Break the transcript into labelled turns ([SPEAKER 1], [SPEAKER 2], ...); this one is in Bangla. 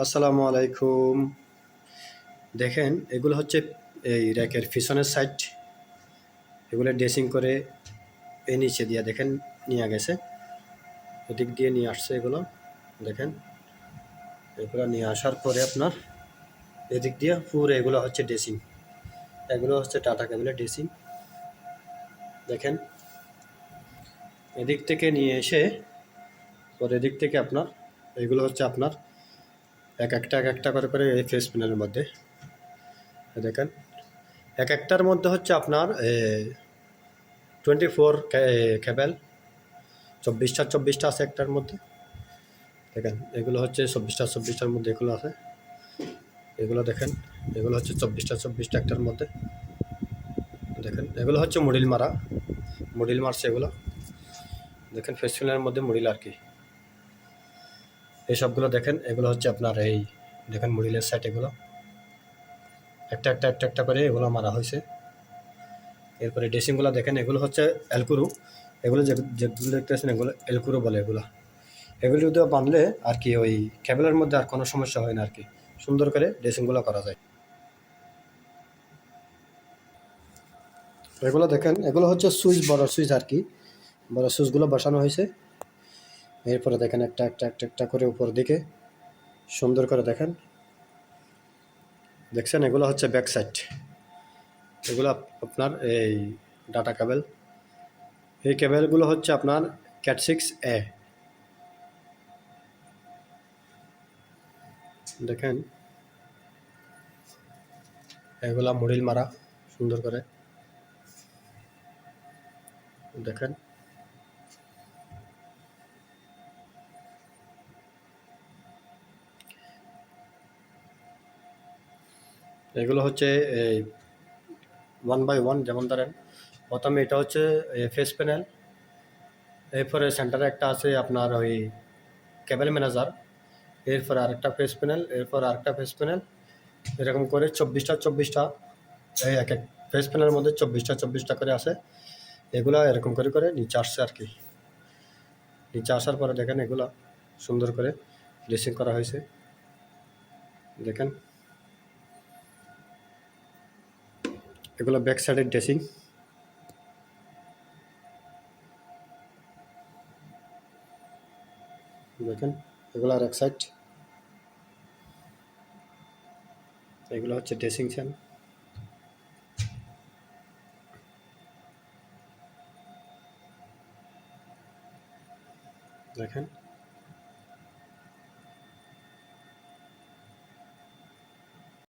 [SPEAKER 1] আসসালামু আলাইকুম। দেখেন এগুলো হচ্ছে এই র্যাকের পিছনের সাইড, এগুলো ড্রেসিং করে এই নিচে দিয়ে দেখেন নিয়ে গেছে, এদিক দিয়ে নিয়ে আসছে এগুলো। দেখেন এগুলো নিয়ে আসার পরে আপনার এদিক দিয়ে পুরো এগুলো হচ্ছে ড্রেসিং, এগুলো হচ্ছে টাটা কেবলের ড্রেসিং। দেখেন এদিক থেকে নিয়ে এসে পরে এদিক থেকে আপনার এগুলো হচ্ছে আপনার এক একটা করে এই ফেস প্যানেলের মধ্যে দেখেন এক একটার মধ্যে হচ্ছে আপনার 24 কেবল, 24টা আছে একটার মধ্যে। দেখেন এগুলো হচ্ছে 24টার মধ্যে এগুলো আছে, এগুলো দেখেন এগুলো হচ্ছে 24টা একটার মধ্যে। দেখেন এগুলো হচ্ছে মডিল মারছে এগুলো। দেখেন ফেস্টিভ্যালের মধ্যে মডিল আর কি, এইসবগুলো দেখেন এগুলো হচ্ছে আপনার এই দেখেন মডিলের সেট, এগুলো একটা করে এগুলো মারা হয়েছে। এরপরে ড্রেসিংগুলো দেখেন এগুলো হচ্ছে এলকুরু, এগুলো যেগুলো দেখতেছেন এগুলো এলকুরু বলে। এগুলো যদি বাঁধলে আর কি ওই কেবলের মধ্যে আর কোনো সমস্যা হয় না আর কি, সুন্দর করে ড্রেসিংগুলো করা যায়। এগুলো দেখেন এগুলো হচ্ছে সুইচ, বড় সুইচ আর কি, বড় সুইচগুলো বসানো হয়েছে। এরপরে দেখেন একটা করে উপর দিকে সুন্দর করে দেখেন, দেখছেন এগুলো হচ্ছে ব্যাক সাইড, এগুলো আপনার এই ডাটা কেবল। এই কেবলগুলো হচ্ছে আপনার ক্যাট 6A। দেখেন এগুলা মডিল মারা সুন্দর করে দেখেন। এগুলো হচ্ছে এই 1 by 1, যেমন ধরেন প্রথমে এটা হচ্ছে ফেস প্যানেল, এরপরে সেন্টারে একটা আছে আপনার ওই কেবল ম্যানেজার, এরপরে আরেকটা ফেস প্যানেল, এরপর আরেকটা ফেস প্যানেল, এরকম করে 24টা এই এক এক ফেস প্যানেলের মধ্যে 24টা করে আছে। এগুলা এরকম করে নিচে আসছে আর কি। নিচে আসার পরে দেখেন এগুলা সুন্দর করে ড্রেসিং করা হয়েছে। দেখেন এগুলো ব্যাক সাইডের ড্রেসিং। দেখেন এগুলো আর এক সাইড, এগুলো হচ্ছে ড্রেসিং ফ্যান। দেখেন